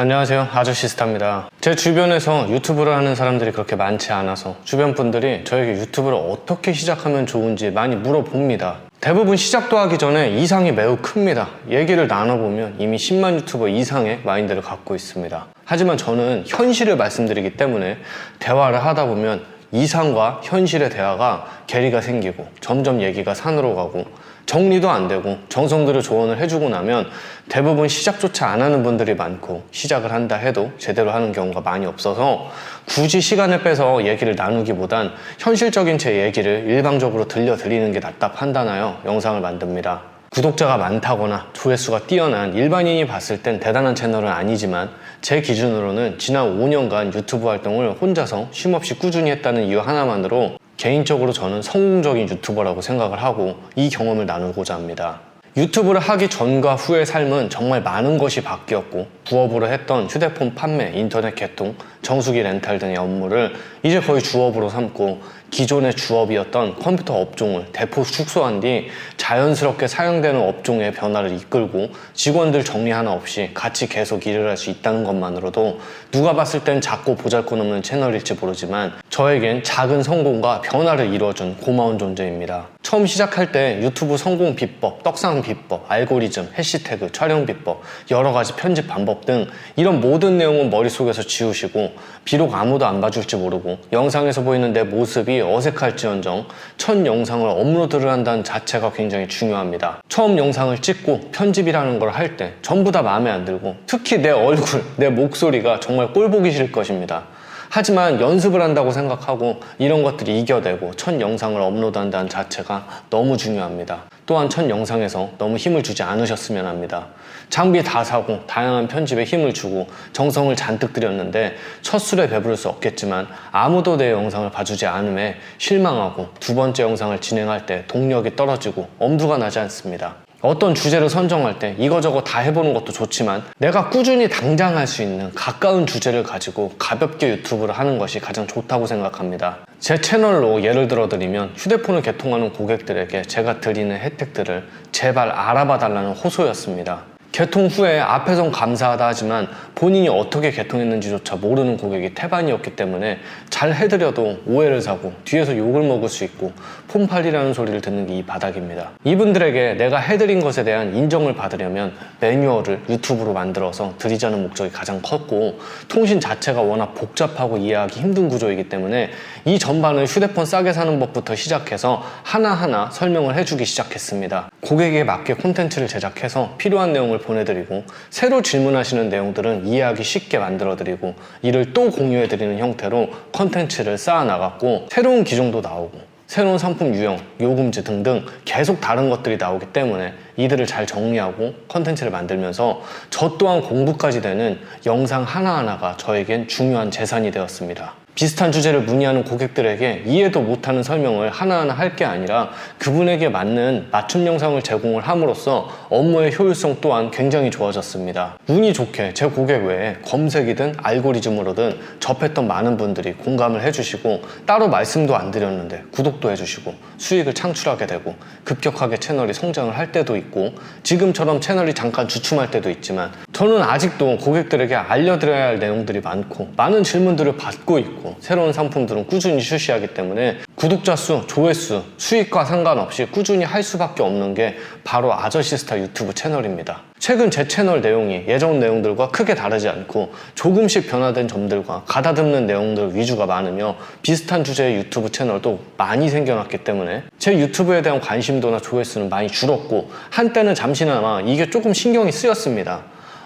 안녕하세요, 아저씨스타입니다. 제 주변에서 유튜브를 하는 사람들이 그렇게 많지 않아서 주변 분들이 저에게 유튜브를 어떻게 시작하면 좋은지 많이 물어봅니다. 대부분 시작도 하기 전에 이상이 매우 큽니다. 얘기를 나눠보면 이미 10만 유튜버 이상의 마인드를 갖고 있습니다. 하지만 저는 현실을 말씀드리기 때문에 대화를 하다 보면 이상과 현실의 대화가 괴리가 생기고 점점 얘기가 산으로 가고 정리도 안 되고 정성들을 조언을 해주고 나면 대부분 시작조차 안 하는 분들이 많고 시작을 한다 해도 제대로 하는 경우가 많이 없어서 굳이 시간을 빼서 얘기를 나누기보단 현실적인 제 얘기를 일방적으로 들려드리는 게 낫다 판단하여 영상을 만듭니다. 구독자가 많다거나 조회수가 뛰어난 일반인이 봤을 땐 대단한 채널은 아니지만 제 기준으로는 지난 5년간 유튜브 활동을 혼자서 쉼없이 꾸준히 했다는 이유 하나만으로 개인적으로 저는 성공적인 유튜버라고 생각을 하고 이 경험을 나누고자 합니다. 유튜브를 하기 전과 후의 삶은 정말 많은 것이 바뀌었고 부업으로 했던 휴대폰 판매, 인터넷 개통, 정수기 렌탈 등의 업무를 이제 거의 주업으로 삼고 기존의 주업이었던 컴퓨터 업종을 대폭 축소한 뒤 자연스럽게 사용되는 업종의 변화를 이끌고 직원들 정리 하나 없이 같이 계속 일을 할 수 있다는 것만으로도 누가 봤을 땐 작고 보잘것없는 채널일지 모르지만 저에겐 작은 성공과 변화를 이루어준 고마운 존재입니다. 처음 시작할 때 유튜브 성공 비법, 떡상 비법, 알고리즘, 해시태그, 촬영 비법, 여러 가지 편집 방법 등 이런 모든 내용은 머릿속에서 지우시고 비록 아무도 안 봐줄지 모르고 영상에서 보이는 내 모습이 어색할지언정 첫 영상을 업로드를 한다는 자체가 굉장히 중요합니다. 처음 영상을 찍고 편집이라는 걸 할 때 전부 다 마음에 안 들고 특히 내 얼굴, 내 목소리가 정말 꼴보기 싫을 것입니다. 하지만 연습을 한다고 생각하고 이런 것들이 이겨내고 첫 영상을 업로드한다는 자체가 너무 중요합니다. 또한 첫 영상에서 너무 힘을 주지 않으셨으면 합니다. 장비 다 사고 다양한 편집에 힘을 주고 정성을 잔뜩 들였는데 첫 술에 배부를 수 없겠지만 아무도 내 영상을 봐주지 않음에 실망하고 두 번째 영상을 진행할 때 동력이 떨어지고 엄두가 나지 않습니다. 어떤 주제를 선정할 때 이거저거 다 해보는 것도 좋지만 내가 꾸준히 당장 할 수 있는 가까운 주제를 가지고 가볍게 유튜브를 하는 것이 가장 좋다고 생각합니다. 제 채널로 예를 들어 드리면 휴대폰을 개통하는 고객들에게 제가 드리는 혜택들을 제발 알아봐 달라는 호소였습니다. 개통 후에 앞에선 감사하다 하지만 본인이 어떻게 개통했는지조차 모르는 고객이 태반이었기 때문에 잘 해드려도 오해를 사고 뒤에서 욕을 먹을 수 있고 폰팔이라는 소리를 듣는 게 이 바닥입니다. 이분들에게 내가 해드린 것에 대한 인정을 받으려면 매뉴얼을 유튜브로 만들어서 드리자는 목적이 가장 컸고 통신 자체가 워낙 복잡하고 이해하기 힘든 구조이기 때문에 이 전반을 휴대폰 싸게 사는 법부터 시작해서 하나하나 설명을 해주기 시작했습니다. 고객에게 맞게 콘텐츠를 제작해서 필요한 내용을 보내드리고 새로 질문하시는 내용들은 이해하기 쉽게 만들어드리고 이를 또 공유해드리는 형태로 콘텐츠를 쌓아나갔고 새로운 기종도 나오고 새로운 상품 유형, 요금제 등등 계속 다른 것들이 나오기 때문에 이들을 잘 정리하고 콘텐츠를 만들면서 저 또한 공부까지 되는 영상 하나하나가 저에겐 중요한 재산이 되었습니다. 비슷한 주제를 문의하는 고객들에게 이해도 못하는 설명을 하나하나 할 게 아니라 그분에게 맞는 맞춤 영상을 제공을 함으로써 업무의 효율성 또한 굉장히 좋아졌습니다. 운이 좋게 제 고객 외에 검색이든 알고리즘으로든 접했던 많은 분들이 공감을 해주시고 따로 말씀도 안 드렸는데 구독도 해주시고 수익을 창출하게 되고 급격하게 채널이 성장을 할 때도 있고 지금처럼 채널이 잠깐 주춤할 때도 있지만 저는 아직도 고객들에게 알려드려야 할 내용들이 많고 많은 질문들을 받고 있고 새로운 상품들은 꾸준히 출시하기 때문에 구독자 수, 조회수, 수익과 상관없이 꾸준히 할 수밖에 없는 게 바로 아저씨스타 유튜브 채널입니다. 최근 제 채널 내용이 예전 내용들과 크게 다르지 않고 조금씩 변화된 점들과 가다듬는 내용들 위주가 많으며 비슷한 주제의 유튜브 채널도 많이 생겨났기 때문에 제 유튜브에 대한 관심도나 조회수는 많이 줄었고 한때는 잠시나마 이게 조금 신경이 쓰였습니다.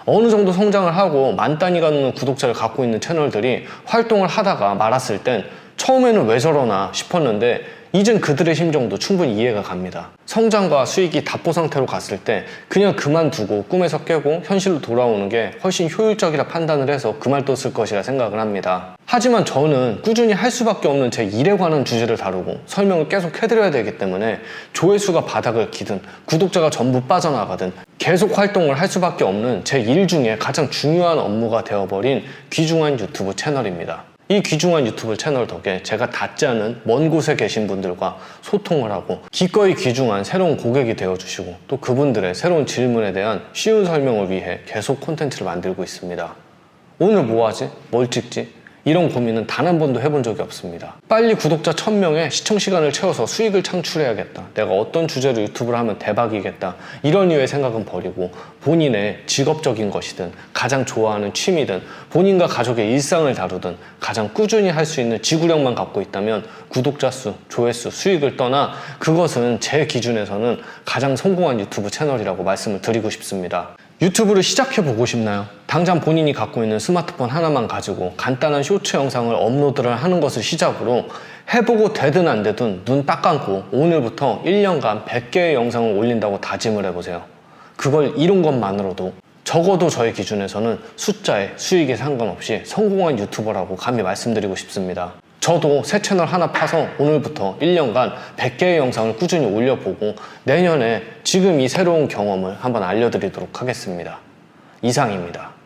어느 정도 성장을 하고 만 단위가 넘는 구독자를 갖고 있는 채널들이 활동을 하다가 말았을 땐 처음에는 왜 저러나 싶었는데 이젠 그들의 심정도 충분히 이해가 갑니다. 성장과 수익이 답보 상태로 갔을 때 그냥 그만두고 꿈에서 깨고 현실로 돌아오는 게 훨씬 효율적이라 판단을 해서 그만뒀을 것이라 생각을 합니다. 하지만 저는 꾸준히 할 수밖에 없는 제 일에 관한 주제를 다루고 설명을 계속 해드려야 되기 때문에 조회수가 바닥을 기든 구독자가 전부 빠져나가든 계속 활동을 할 수밖에 없는 제 일 중에 가장 중요한 업무가 되어버린 귀중한 유튜브 채널입니다. 이 귀중한 유튜브 채널 덕에 제가 닿지 않은 먼 곳에 계신 분들과 소통을 하고 기꺼이 귀중한 새로운 고객이 되어주시고 또 그분들의 새로운 질문에 대한 쉬운 설명을 위해 계속 콘텐츠를 만들고 있습니다. 오늘 뭐 하지? 뭘 찍지? 이런 고민은 단 한 번도 해본 적이 없습니다. 빨리 구독자 1000명의 시청 시간을 채워서 수익을 창출해야겠다. 내가 어떤 주제로 유튜브를 하면 대박이겠다. 이런 류의 생각은 버리고 본인의 직업적인 것이든 가장 좋아하는 취미든 본인과 가족의 일상을 다루든 가장 꾸준히 할 수 있는 지구력만 갖고 있다면 구독자 수, 조회수, 수익을 떠나 그것은 제 기준에서는 가장 성공한 유튜브 채널이라고 말씀을 드리고 싶습니다. 유튜브를 시작해보고 싶나요? 당장 본인이 갖고 있는 스마트폰 하나만 가지고 간단한 쇼츠 영상을 업로드를 하는 것을 시작으로 해보고 되든 안 되든 눈 딱 감고 오늘부터 1년간 100개의 영상을 올린다고 다짐을 해보세요. 그걸 이룬 것만으로도 적어도 저의 기준에서는 숫자에 수익에 상관없이 성공한 유튜버라고 감히 말씀드리고 싶습니다. 저도 새 채널 하나 파서 오늘부터 1년간 100개의 영상을 꾸준히 올려보고 내년에 지금 이 새로운 경험을 한번 알려드리도록 하겠습니다. 이상입니다.